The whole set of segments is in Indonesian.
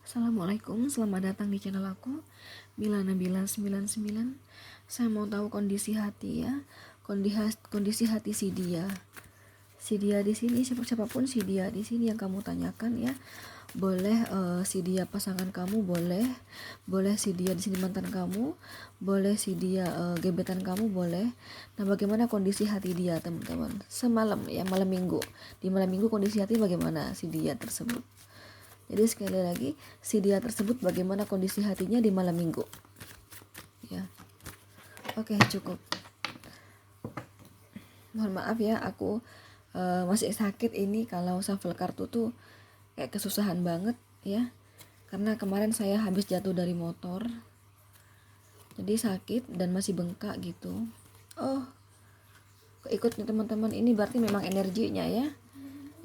Assalamualaikum, selamat datang di channel aku, Mila Nabila 99. Saya mau tahu kondisi hati ya, kondisi hati si dia. Si dia di sini, siapapun si dia di sini yang kamu tanyakan ya. Boleh si dia pasangan kamu, boleh si dia di sini mantan kamu, boleh si dia gebetan kamu, boleh. Nah, bagaimana kondisi hati dia, teman-teman? Semalam ya, malam minggu. Di malam minggu kondisi hati bagaimana si dia tersebut? Jadi sekali lagi, si dia tersebut bagaimana kondisi hatinya di malam minggu. Ya. Oke, cukup. Mohon maaf ya, aku masih sakit ini. Kalau shuffle kartu tuh kayak kesusahan banget ya. Karena kemarin saya habis jatuh dari motor. Jadi sakit dan masih bengkak gitu. Oh, ikut nih teman-teman, ini berarti memang energinya ya.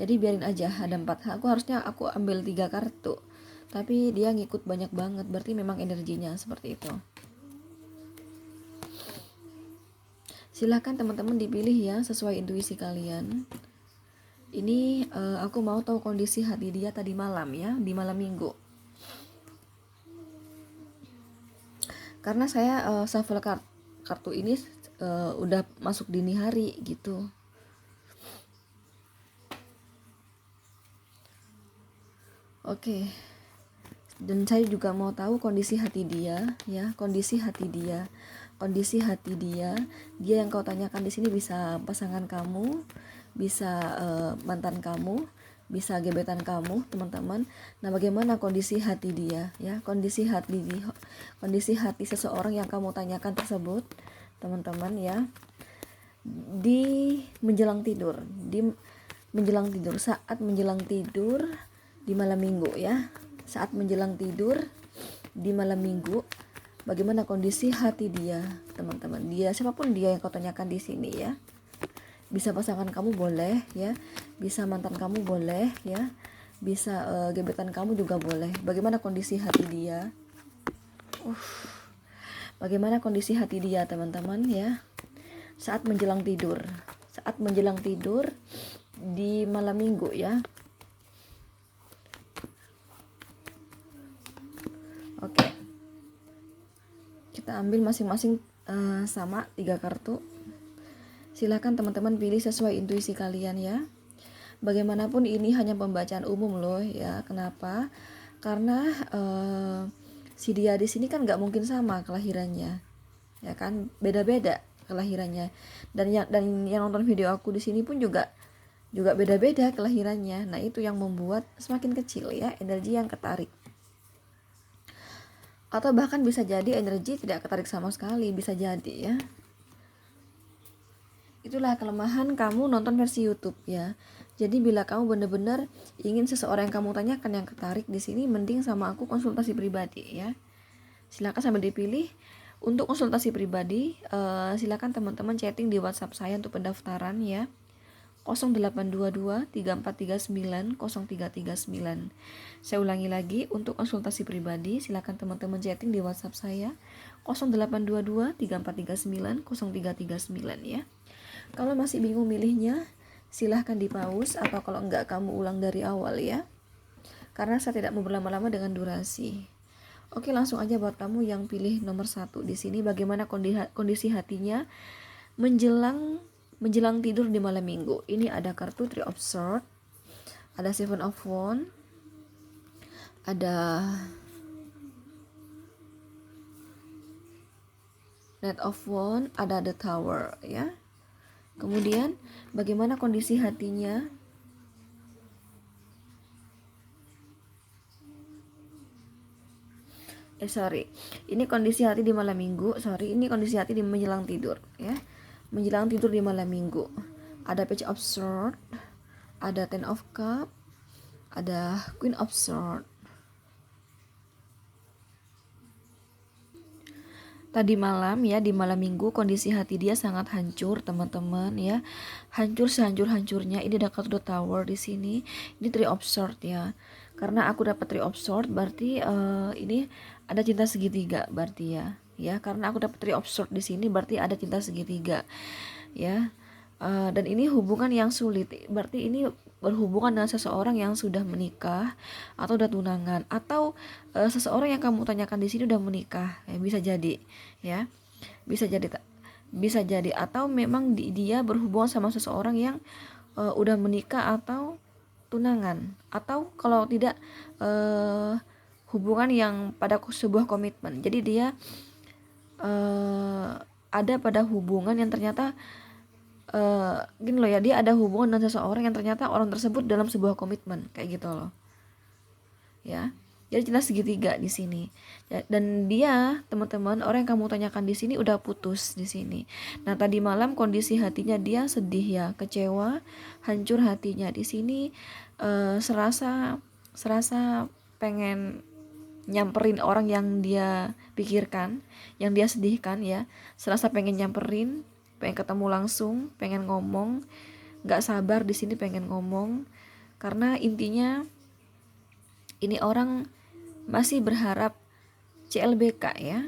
Jadi biarin aja, ada 4. Aku ambil 3 kartu, tapi dia ngikut banyak banget, berarti memang energinya seperti itu. Silahkan teman-teman dipilih ya, sesuai intuisi kalian. Ini aku mau tahu kondisi hati dia tadi malam ya, di malam minggu. Karena saya shuffle kartu ini udah masuk dini hari gitu. Oke. Dan saya juga mau tahu kondisi hati dia ya, kondisi hati dia yang kau tanyakan di sini bisa pasangan kamu, bisa mantan kamu, bisa gebetan kamu, teman-teman. Nah, bagaimana kondisi hati dia ya, kondisi hati seseorang yang kamu tanyakan tersebut, teman-teman ya, di menjelang tidur, saat menjelang tidur di malam minggu ya. Saat menjelang tidur di malam minggu, bagaimana kondisi hati dia, teman-teman? Dia siapapun dia yang kau tanyakan di sini ya. Bisa pasangan kamu boleh ya, bisa mantan kamu boleh ya, bisa gebetan kamu juga boleh. Bagaimana kondisi hati dia? Bagaimana kondisi hati dia, teman-teman ya? Saat menjelang tidur di malam minggu ya. Oke, kita ambil masing-masing sama 3 kartu. Silakan teman-teman pilih sesuai intuisi kalian ya. Bagaimanapun ini hanya pembacaan umum loh ya. Kenapa? Karena si dia di sini kan nggak mungkin sama kelahirannya, ya kan? Beda-beda kelahirannya. Dan yang nonton video aku di sini pun juga beda-beda kelahirannya. Nah, itu yang membuat semakin kecil ya energi yang ketarik. Atau bahkan bisa jadi energi tidak ketarik sama sekali, bisa jadi ya. Itulah kelemahan kamu nonton versi YouTube ya. Jadi bila kamu benar-benar ingin seseorang yang kamu tanyakan yang ketarik di sini, mending sama aku konsultasi pribadi ya. Silakan sambil dipilih. Untuk konsultasi pribadi, silakan teman-teman chatting di WhatsApp saya untuk pendaftaran ya. 0822 3439 0339. Saya ulangi lagi, untuk konsultasi pribadi silakan teman-teman chatting di WhatsApp saya 0822 3439 0339 ya. Kalau masih bingung milihnya, silahkan di pause, atau kalau enggak kamu ulang dari awal ya. Karena saya tidak mau berlama-lama dengan durasi. Oke, langsung aja buat kamu yang pilih nomor 1 di sini, bagaimana kondisi hatinya menjelang tidur di malam minggu. Ini ada kartu Three of Swords, ada Seven of Wands, ada Knight of Wands, ada The Tower ya. Kemudian bagaimana kondisi hatinya ini kondisi hati di malam minggu. Ini kondisi hati di menjelang tidur ya. Menjelang tidur di malam minggu. Ada Page of Swords, ada Ten of Cups, ada Queen of Swords. Tadi malam ya, di malam minggu kondisi hati dia sangat hancur, teman-teman ya. Hancur sehancur-hancurnya. Ini ada kartu The Tower di sini. Ini Three of Swords ya. Karena aku dapat Three of Swords, berarti ini ada cinta segitiga berarti ya. Ya, karena aku dapat Three of Swords di sini berarti ada cinta segitiga. Ya. Dan ini hubungan yang sulit, berarti ini berhubungan dengan seseorang yang sudah menikah atau udah tunangan, atau seseorang yang kamu tanyakan di sini udah menikah, ya, bisa jadi, ya, bisa jadi, bisa jadi, atau memang dia berhubungan sama seseorang yang udah menikah atau tunangan, atau kalau tidak hubungan yang pada sebuah komitmen. Jadi dia ada pada hubungan yang ternyata gini loh ya, dia ada hubungan dengan seseorang yang ternyata orang tersebut dalam sebuah komitmen, kayak gitu loh, ya. Jadi cinta segitiga di sini. Ya, dan dia, teman-teman, orang yang kamu tanyakan di sini udah putus di sini. Nah, tadi malam kondisi hatinya dia sedih ya, kecewa, hancur hatinya di sini. Serasa pengen nyamperin orang yang dia pikirkan, yang dia sedihkan ya. Serasa pengen nyamperin, pengen ketemu langsung, pengen ngomong, nggak sabar di sini pengen ngomong, karena intinya ini orang masih berharap CLBK ya,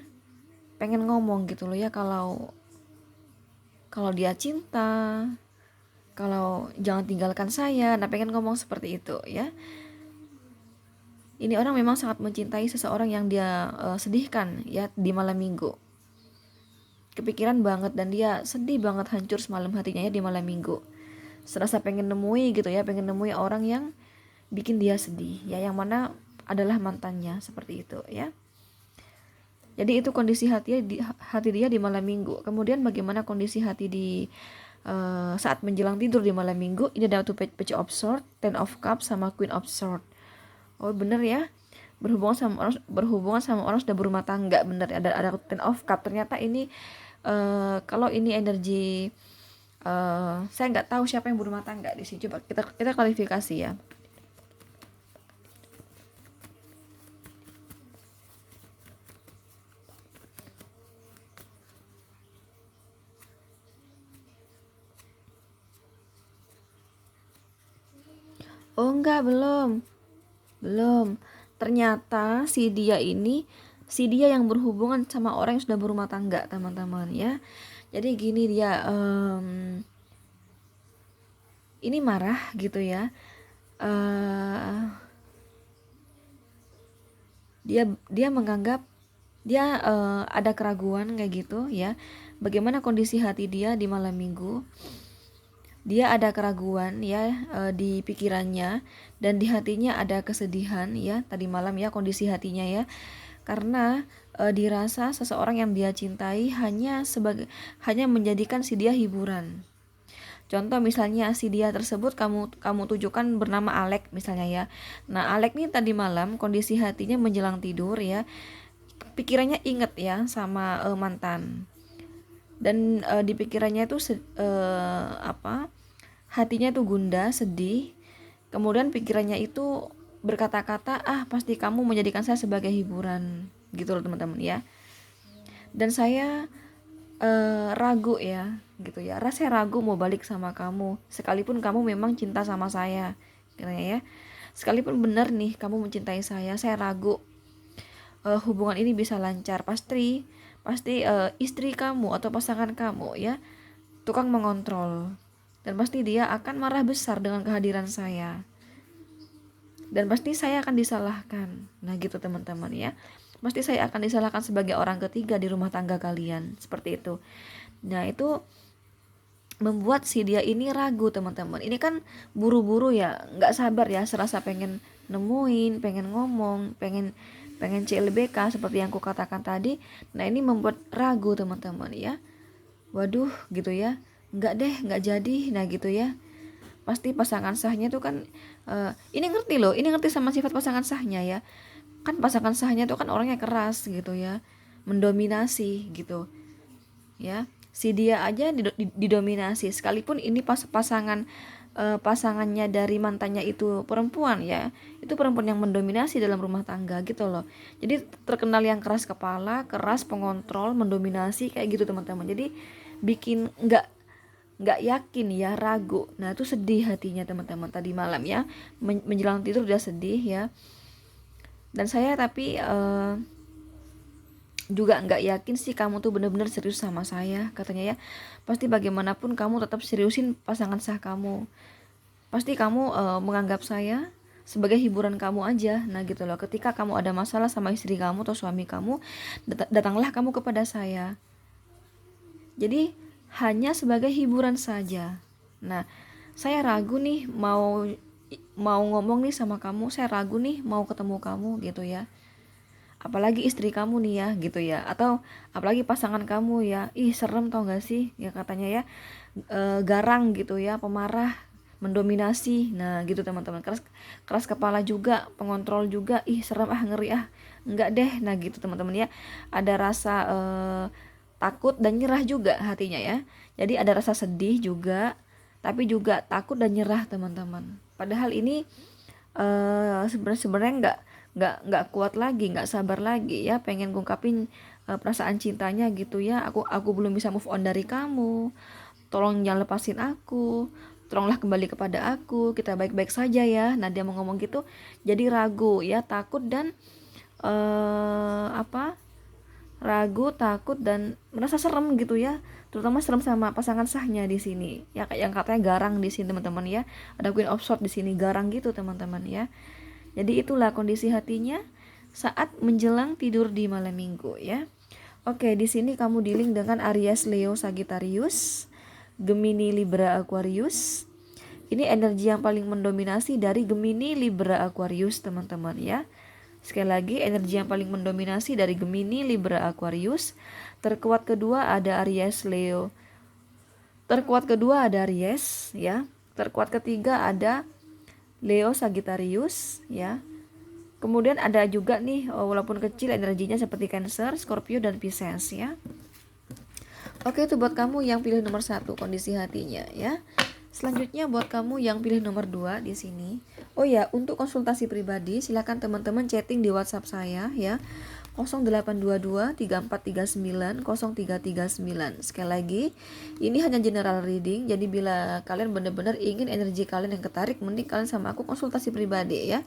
pengen ngomong gitu loh ya, kalau dia cinta, kalau jangan tinggalkan saya, nah pengen ngomong seperti itu ya. Ini orang memang sangat mencintai seseorang yang dia sedihkan ya di malam minggu, kepikiran banget, dan dia sedih banget, hancur semalam hatinya ya di malam minggu, serasa pengen nemui gitu ya, pengen nemui orang yang bikin dia sedih ya, yang mana adalah mantannya, seperti itu ya. Jadi itu kondisi hati dia di malam minggu. Kemudian bagaimana kondisi hati di saat menjelang tidur di malam minggu? Ini ada tuh Page of Swords, Ten of Cups, sama Queen of Swords. Oh bener ya, berhubungan sama orang sudah berumah tangga, bener. Ada Ten of Cups. Ternyata ini kalau ini energi saya nggak tahu siapa yang berumah tangga di sini. Coba kita klarifikasi ya. Oh enggak, belum. Ternyata si dia yang berhubungan sama orang yang sudah berumah tangga, teman-teman ya. Jadi gini, dia ini marah gitu ya. Dia menganggap dia ada keraguan kayak gitu ya. Bagaimana kondisi hati dia di malam minggu? Dia ada keraguan ya di pikirannya, dan di hatinya ada kesedihan ya tadi malam ya, kondisi hatinya ya, karena dirasa seseorang yang dia cintai hanya menjadikan si dia hiburan. Contoh misalnya si dia tersebut kamu tujukan bernama Alek misalnya ya. Nah, Alek nih tadi malam kondisi hatinya menjelang tidur ya, pikirannya inget ya sama mantan. Dan di pikirannya itu hatinya itu gundah, sedih. Kemudian pikirannya itu berkata-kata, pasti kamu menjadikan saya sebagai hiburan, gitu loh teman-teman ya. Dan saya ragu ya, gitu ya. Rasanya ragu mau balik sama kamu, sekalipun kamu memang cinta sama saya, katanya ya. Sekalipun benar nih kamu mencintai saya ragu hubungan ini bisa lancar. Pasti istri kamu atau pasangan kamu ya tukang mengontrol, dan pasti dia akan marah besar dengan kehadiran saya, dan pasti saya akan disalahkan. Nah gitu teman-teman ya, pasti saya akan disalahkan sebagai orang ketiga di rumah tangga kalian, seperti itu. Nah itu membuat si dia ini ragu teman-teman. Ini kan buru-buru ya, nggak sabar ya, serasa pengen nemuin, pengen ngomong, pengen CLBK seperti yang aku katakan tadi. Nah ini membuat ragu teman-teman ya. Waduh gitu ya, nggak jadi. Nah gitu ya, pasti pasangan sahnya tuh kan ini ngerti sama sifat pasangan sahnya ya. Kan pasangan sahnya tuh kan orangnya keras gitu ya, mendominasi gitu ya. Si dia aja didominasi, sekalipun ini pasangannya dari mantannya itu perempuan ya, itu perempuan yang mendominasi dalam rumah tangga gitu loh. Jadi terkenal yang keras kepala, keras, pengontrol, mendominasi kayak gitu teman-teman. Jadi bikin nggak yakin ya, ragu. Nah itu sedih hatinya teman-teman tadi malam ya, menjelang tidur udah sedih ya. Dan saya tapi juga nggak yakin sih kamu tuh bener-bener serius sama saya, katanya ya. Pasti bagaimanapun kamu tetap seriusin pasangan sah kamu. Pasti kamu menganggap saya sebagai hiburan kamu aja. Nah gitu loh, ketika kamu ada masalah sama istri kamu atau suami kamu, datanglah kamu kepada saya. Jadi hanya sebagai hiburan saja. Nah, saya ragu nih mau mau ngomong nih sama kamu, saya ragu nih mau ketemu kamu gitu ya. Apalagi istri kamu nih ya gitu ya, atau apalagi pasangan kamu ya, ih serem tau gak sih ya, katanya ya, garang gitu ya, pemarah, mendominasi. Nah gitu teman-teman, keras keras kepala juga, pengontrol juga, ih serem ah, ngeri ah, enggak deh. Nah gitu teman-teman ya, ada rasa takut dan nyerah juga hatinya ya. Jadi ada rasa sedih juga, tapi juga takut dan nyerah teman-teman. Padahal ini sebenarnya nggak kuat lagi, nggak sabar lagi ya, pengen ngungkapin perasaan cintanya gitu ya. Aku belum bisa move on dari kamu, tolong jangan lepasin aku, tolonglah kembali kepada aku, kita baik-baik saja ya. Nah dia mau ngomong gitu, jadi ragu ya, takut dan apa, ragu, takut dan merasa serem gitu ya, terutama serem sama pasangan sahnya di sini ya, kayak yang katanya garang di sini teman-teman ya, ada Queen of Swords di sini, garang gitu teman-teman ya. Jadi itulah kondisi hatinya saat menjelang tidur di malam minggu ya. Oke, di sini kamu dealing dengan Aries, Leo, Sagittarius, Gemini, Libra, Aquarius. Ini energi yang paling mendominasi dari Gemini, Libra, Aquarius teman-teman ya. Sekali lagi, energi yang paling mendominasi dari Gemini, Libra, Aquarius. Terkuat kedua ada Aries, Leo. Terkuat kedua ada Aries ya. Terkuat ketiga ada Leo, Sagittarius ya. Kemudian ada juga nih, walaupun kecil energinya seperti Cancer, Scorpio dan Pisces ya. Oke, itu buat kamu yang pilih nomor 1 kondisi hatinya ya. Selanjutnya buat kamu yang pilih nomor 2 di sini. Oh ya, untuk konsultasi pribadi silakan teman-teman chatting di WhatsApp saya ya. 0822 3439 0339. Sekali lagi, ini hanya general reading. Jadi bila kalian benar-benar ingin energi kalian yang ketarik, mending kalian sama aku konsultasi pribadi ya.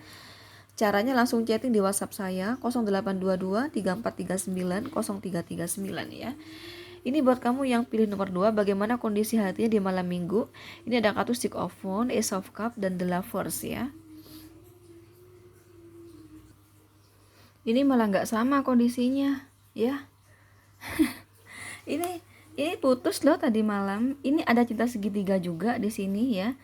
Caranya langsung chatting di WhatsApp saya 0822 3439 0339 ya. Ini buat kamu yang pilih nomor 2, bagaimana kondisi hatinya di malam minggu. Ini ada kartu Six of Wands, Ace of Cups, dan The Lovers ya. Ini malah nggak sama kondisinya ya. ini putus loh tadi malam. Ini ada cinta segitiga juga di sini ya.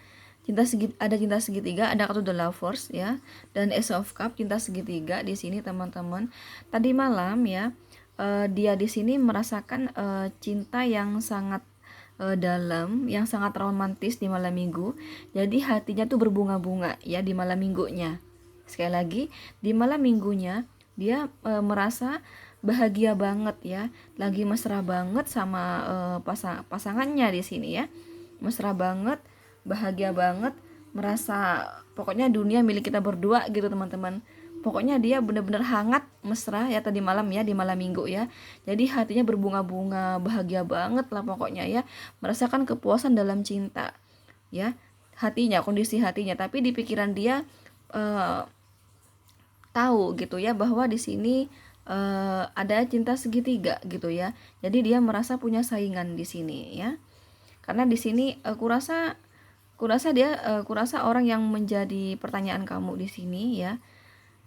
Ada cinta segitiga, ada kartu The Lovers ya, dan Ace of Cups, cinta segitiga di sini teman-teman. Tadi malam ya, dia di sini merasakan cinta yang sangat dalam, yang sangat romantis di malam minggu. Jadi hatinya tuh berbunga-bunga ya di malam minggunya. Sekali lagi, di malam minggunya dia merasa bahagia banget ya, lagi mesra banget sama pasangannya di sini ya, mesra banget, bahagia banget, merasa pokoknya dunia milik kita berdua gitu teman-teman. Pokoknya dia benar-benar hangat mesra ya tadi malam ya, di malam minggu ya. Jadi hatinya berbunga-bunga, bahagia banget lah pokoknya ya, merasakan kepuasan dalam cinta ya, hatinya, kondisi hatinya. Tapi di pikiran dia tahu gitu ya, bahwa di sini ada cinta segitiga gitu ya. Jadi dia merasa punya saingan di sini ya. Karena di sini kurasa orang yang menjadi pertanyaan kamu di sini ya.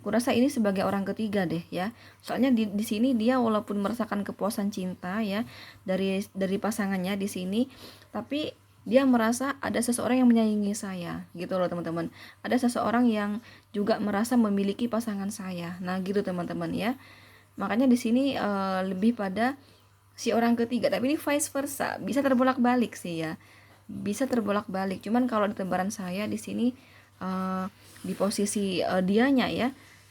Kurasa ini sebagai orang ketiga deh ya. Soalnya di sini dia walaupun merasakan kepuasan cinta ya dari pasangannya di sini, tapi dia merasa ada seseorang yang menyaingi saya gitu loh teman-teman. Ada seseorang yang juga merasa memiliki pasangan saya. Nah, gitu teman-teman ya. Makanya di sini lebih pada si orang ketiga, tapi ini vice versa, bisa terbolak-balik sih ya, bisa terbolak-balik. Cuman kalau di tebaran saya di sini di posisi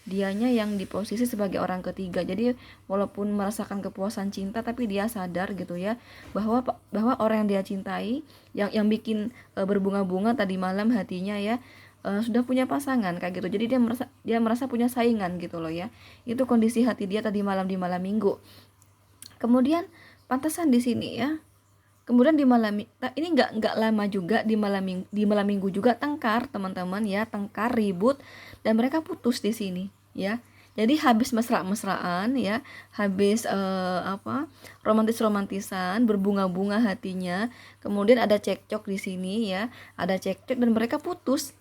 dianya yang di posisi sebagai orang ketiga. Jadi walaupun merasakan kepuasan cinta, tapi dia sadar gitu ya, bahwa orang yang dia cintai, yang bikin berbunga-bunga tadi malam hatinya ya, sudah punya pasangan kayak gitu. Jadi dia merasa punya saingan gitu loh ya. Itu kondisi hati dia tadi malam di malam minggu. Kemudian pantasan di sini ya. Kemudian di malam ini nggak lama juga di malam minggu juga tengkar teman-teman ya, tengkar, ribut, dan mereka putus di sini ya. Jadi habis mesra-mesraan ya, habis romantis-romantisan, berbunga-bunga hatinya, kemudian ada cekcok di sini ya, ada cekcok dan mereka putus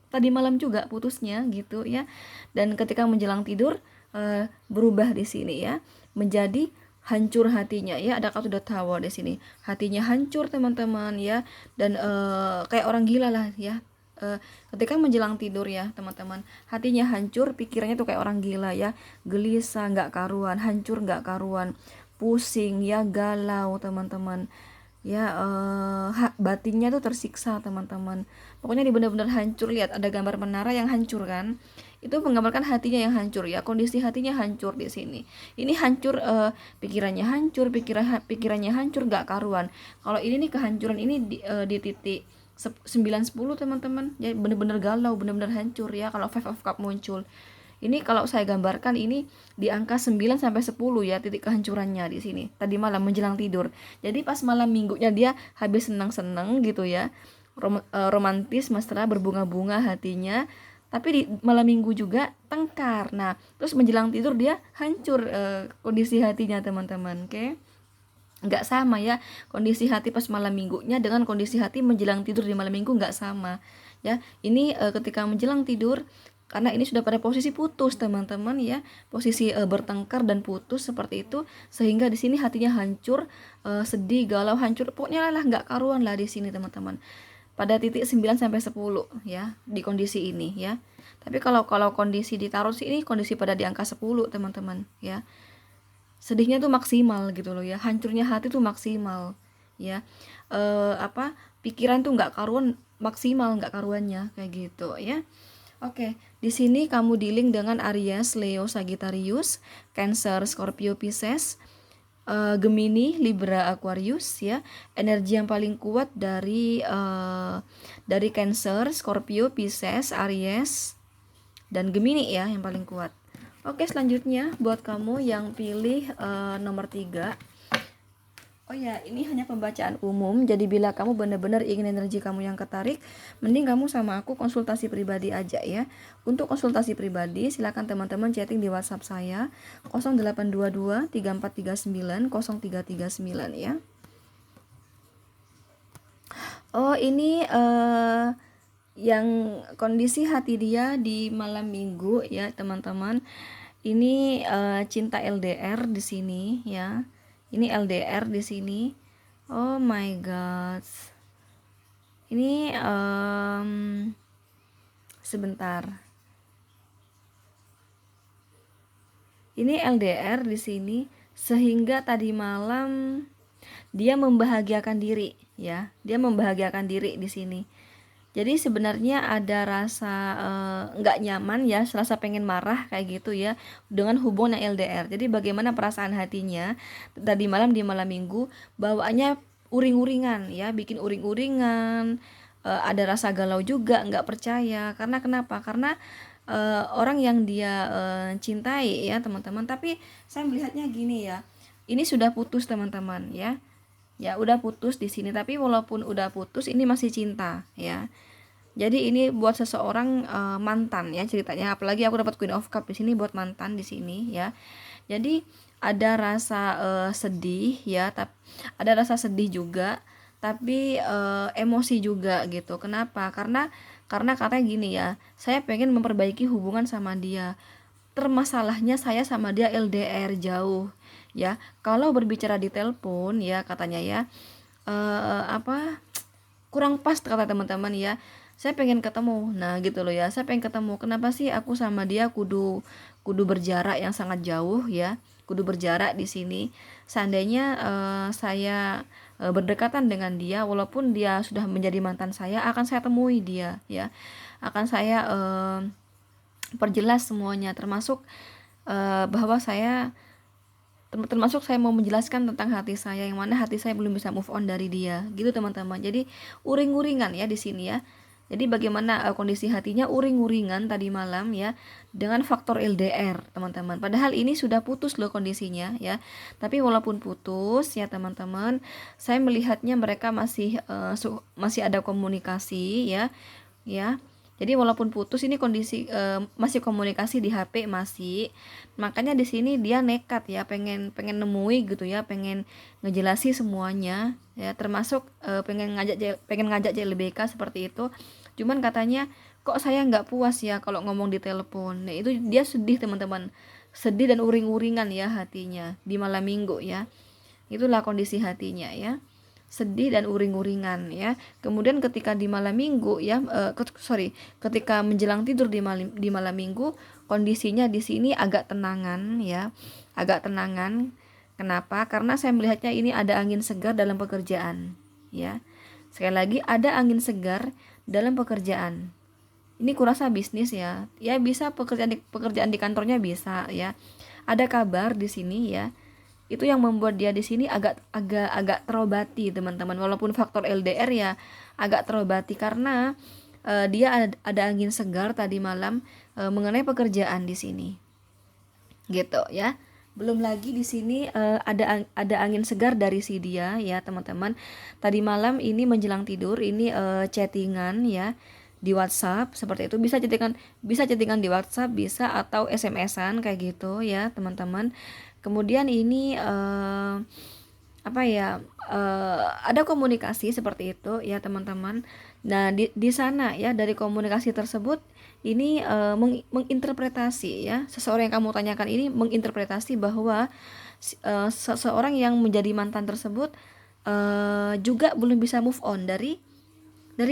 tadi malam juga putusnya gitu ya. Dan ketika menjelang tidur berubah di sini ya, menjadi hancur hatinya ya, ada kata tawa di sini, hatinya hancur teman-teman ya, dan kayak orang gila lah ya. Ketika menjelang tidur ya teman-teman, hatinya hancur, pikirannya tuh kayak orang gila ya, gelisah nggak karuan, hancur nggak karuan, pusing ya, galau teman-teman ya, batinnya tuh tersiksa teman-teman. Pokoknya dia benar-benar hancur. Lihat ada gambar menara yang hancur kan, itu menggambarkan hatinya yang hancur ya, kondisi hatinya hancur di sini. Ini hancur, pikirannya hancur, pikirannya hancur nggak karuan. Kalau ini nih kehancuran ini di titik 9-10 teman-teman, jadi bener-bener galau, bener-bener hancur ya kalau Five of Cup muncul. Ini kalau saya gambarkan ini di angka 9 sampai 10 ya, titik kehancurannya di sini. Tadi malam menjelang tidur. Jadi pas malam minggunya dia habis senang-senang gitu ya. Romantis, mesra, berbunga-bunga hatinya. Tapi di malam minggu juga tengkar. Nah, terus menjelang tidur dia hancur kondisi hatinya teman-teman, oke? Nggak sama ya, kondisi hati pas malam minggunya dengan kondisi hati menjelang tidur di malam minggu nggak sama ya. Ini ketika menjelang tidur, karena ini sudah pada posisi putus teman-teman ya, posisi bertengkar dan putus seperti itu, sehingga di sini hatinya hancur, sedih, galau, hancur, pokoknya lah nggak karuan lah di sini teman-teman, pada titik 9 sampai 10 ya, di kondisi ini ya. Tapi kalau kondisi ditaruh sih, ini kondisi pada di angka 10 teman-teman ya. Sedihnya tuh maksimal gitu loh ya, hancurnya hati tuh maksimal ya, pikiran tuh nggak karuan, maksimal nggak karuannya kayak gitu ya. Oke, di sini kamu dealing dengan Aries, Leo, Sagittarius, Cancer, Scorpio, Pisces, Gemini, Libra, Aquarius ya. Energi yang paling kuat dari Cancer, Scorpio, Pisces, Aries, dan Gemini ya yang paling kuat. Oke, selanjutnya buat kamu yang pilih nomor 3. Oh ya, ini hanya pembacaan umum. Jadi bila kamu benar-benar ingin energi kamu yang ketarik, mending kamu sama aku konsultasi pribadi aja ya. Untuk konsultasi pribadi, silakan teman-teman chatting di WhatsApp saya 0822 3439 0339 ya. Oh, ini yang kondisi hati dia di malam minggu ya, teman-teman. Ini cinta LDR di sini ya. Ini LDR di sini. Oh my god. Ini sebentar. Ini LDR di sini, sehingga tadi malam dia membahagiakan diri ya. Dia membahagiakan diri di sini. Jadi sebenarnya ada rasa nggak nyaman ya, rasa pengen marah kayak gitu ya dengan hubungan LDR. Jadi bagaimana perasaan hatinya tadi malam di malam minggu, bawaannya uring-uringan ya, bikin uring-uringan, ada rasa galau juga, nggak percaya. Karena kenapa? Karena orang yang dia cintai ya teman-teman. Tapi saya melihatnya gini ya, ini sudah putus teman-teman ya. Ya udah putus di sini, tapi walaupun udah putus ini masih cinta ya. Jadi ini buat seseorang mantan ya ceritanya, apalagi aku dapat Queen of Cup di sini buat mantan di sini ya. Jadi ada rasa sedih ya, ada rasa sedih juga, tapi emosi juga gitu. Kenapa? Karena katanya gini ya, saya pengen memperbaiki hubungan sama dia. Termasalahnya saya sama dia LDR jauh ya. Kalau berbicara di telepon ya katanya ya, kurang pas kata teman-teman ya. Saya pengen ketemu. Nah, gitu loh ya. Saya pengen ketemu. Kenapa sih aku sama dia kudu berjarak yang sangat jauh ya? Kudu berjarak di sini. Seandainya saya berdekatan dengan dia, walaupun dia sudah menjadi mantan saya, akan saya temui dia ya. Akan saya perjelas semuanya, termasuk bahwa saya mau menjelaskan tentang hati saya, yang mana hati saya belum bisa move on dari dia gitu teman-teman. Jadi uring-uringan ya di sini ya. Jadi bagaimana kondisi hatinya uring-uringan tadi malam ya, dengan faktor LDR teman-teman. Padahal ini sudah putus loh kondisinya ya. Tapi walaupun putus ya teman-teman, saya melihatnya mereka masih ada komunikasi ya. Jadi walaupun putus ini kondisi masih komunikasi di HP masih. Makanya di sini dia nekat ya, pengen nemui gitu ya, pengen ngejelasi semuanya ya, termasuk pengen ngajak CLBK seperti itu. Cuman katanya kok saya nggak puas ya kalau ngomong di telepon. Nah, itu dia sedih teman-teman. Sedih dan uring-uringan ya hatinya di malam minggu ya. Itulah kondisi hatinya ya, sedih dan uring-uringan ya. Kemudian ketika di malam minggu ya, ketika menjelang tidur di malam minggu, kondisinya di sini agak tenangan ya, agak tenangan. Kenapa? Karena saya melihatnya ini ada angin segar dalam pekerjaan ya. Sekali lagi, ada angin segar dalam pekerjaan. Ini kurasa bisnis ya, ya bisa pekerjaan di kantornya bisa ya. Ada kabar di sini ya, itu yang membuat dia di sini agak terobati teman-teman, walaupun faktor LDR ya agak terobati karena dia ada angin segar tadi malam mengenai pekerjaan di sini gitu ya. Belum lagi di sini ada angin segar dari si dia ya teman-teman. Tadi malam ini menjelang tidur ini chattingan ya di WhatsApp seperti itu, bisa chattingan di WhatsApp, bisa atau SMS-an kayak gitu ya teman-teman. Kemudian ini apa ya, ada komunikasi seperti itu ya teman-teman. Nah di sana ya, dari komunikasi tersebut ini menginterpretasi ya, seseorang yang kamu tanyakan ini menginterpretasi bahwa seseorang yang menjadi mantan tersebut juga belum bisa move on dari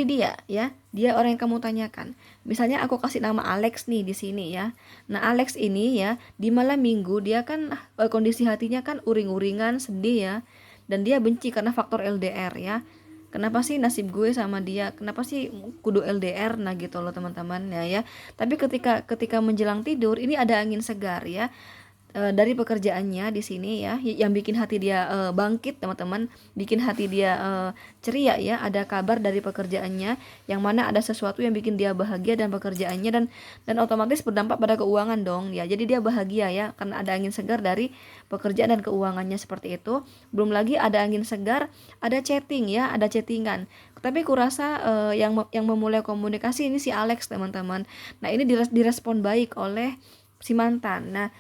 dia ya. Dia orang yang kamu tanyakan. Misalnya aku kasih nama Alex nih di sini ya. Nah, Alex ini ya di malam minggu dia kan kondisi hatinya kan uring-uringan, sedih ya. Dan dia benci karena faktor LDR ya. Kenapa sih nasib gue sama dia? Kenapa sih kudu LDR? Nah gitu loh teman-teman ya. Tapi ketika menjelang tidur ini ada angin segar ya. Dari pekerjaannya di sini ya, yang bikin hati dia bangkit teman-teman, bikin hati dia ceria ya. Ada kabar dari pekerjaannya yang mana ada sesuatu yang bikin dia bahagia dan pekerjaannya, dan otomatis berdampak pada keuangan dong ya. Jadi dia bahagia ya karena ada angin segar dari pekerjaan dan keuangannya seperti itu. Belum lagi ada angin segar, ada chatting ya, ada chattingan. Tapi kurasa yang memulai komunikasi ini si Alex teman-teman. Nah ini direspon baik oleh si mantan. Nah,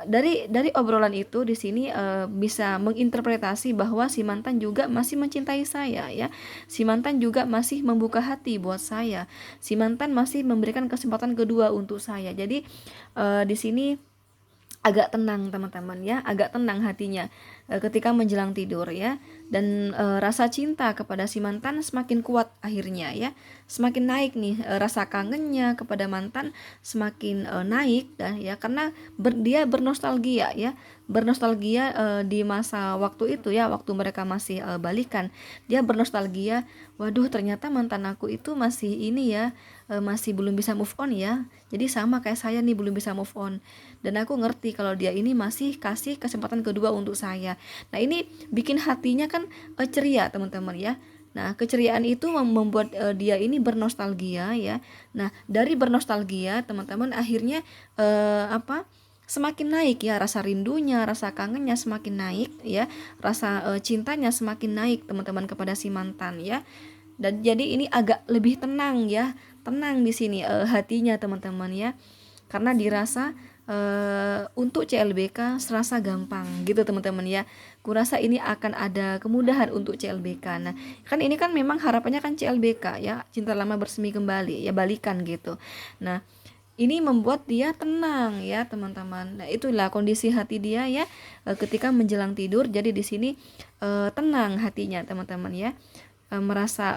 dari obrolan itu di sini bisa menginterpretasi bahwa si mantan juga masih mencintai saya ya. Si mantan juga masih membuka hati buat saya. Si mantan masih memberikan kesempatan kedua untuk saya. Jadi di sini agak tenang teman-teman ya, agak tenang hatinya ketika menjelang tidur ya. Dan rasa cinta kepada si mantan semakin kuat akhirnya ya, semakin naik nih rasa kangennya kepada mantan semakin naik dah ya, karena dia bernostalgia ya, bernostalgia di masa waktu itu ya, waktu mereka masih balikan. Dia bernostalgia, waduh ternyata mantan aku itu masih ini ya, masih belum bisa move on ya. Jadi sama kayak saya nih, belum bisa move on. Dan aku ngerti kalau dia ini masih kasih kesempatan kedua untuk saya. Nah ini bikin hatinya kan ceria teman-teman ya. Nah keceriaan itu membuat dia ini bernostalgia ya. Nah dari bernostalgia teman-teman akhirnya semakin naik ya rasa rindunya, rasa kangennya semakin naik ya, rasa cintanya semakin naik teman-teman kepada si mantan ya. Dan jadi ini agak lebih tenang ya, tenang di sini hatinya teman-teman ya, karena dirasa untuk CLBK serasa gampang gitu teman-teman ya. Kurasa ini akan ada kemudahan untuk CLBK. Nah kan ini kan memang harapannya kan CLBK ya, cinta lama bersemi kembali ya, balikan gitu. Nah ini membuat dia tenang ya teman-teman. Nah itulah kondisi hati dia ya ketika menjelang tidur. Jadi di sini tenang hatinya teman-teman ya, merasa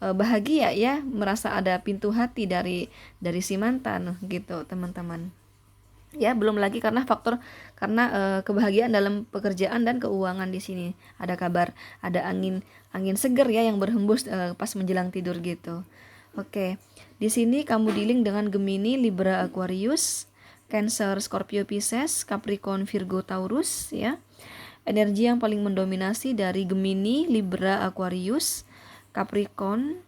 bahagia ya, merasa ada pintu hati dari si mantan gitu teman-teman ya. Belum lagi karena kebahagiaan dalam pekerjaan dan keuangan di sini. Ada kabar, ada angin segar ya yang berhembus pas menjelang tidur gitu. Oke. Di sini kamu dealing dengan Gemini, Libra, Aquarius, Cancer, Scorpio, Pisces, Capricorn, Virgo, Taurus ya. Energi yang paling mendominasi dari Gemini, Libra, Aquarius, Capricorn.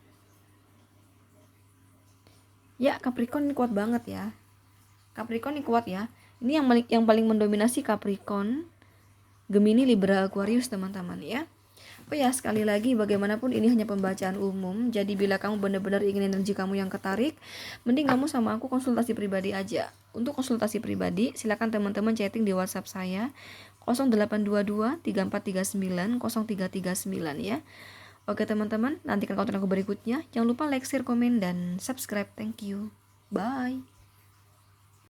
Ya, Capricorn ini kuat banget ya. Capricorn ini kuat ya. Ini yang paling mendominasi Capricorn, Gemini, Libra, Aquarius teman-teman ya. Oh ya, sekali lagi bagaimanapun ini hanya pembacaan umum. Jadi bila kamu benar-benar ingin energi kamu yang ketarik, mending kamu sama aku konsultasi pribadi aja. Untuk konsultasi pribadi, silakan teman-teman chatting di WhatsApp saya 0822 3439 0339 ya. Oke teman-teman, nantikan konten aku berikutnya. Jangan lupa like, share, komen, dan subscribe. Thank you. Bye.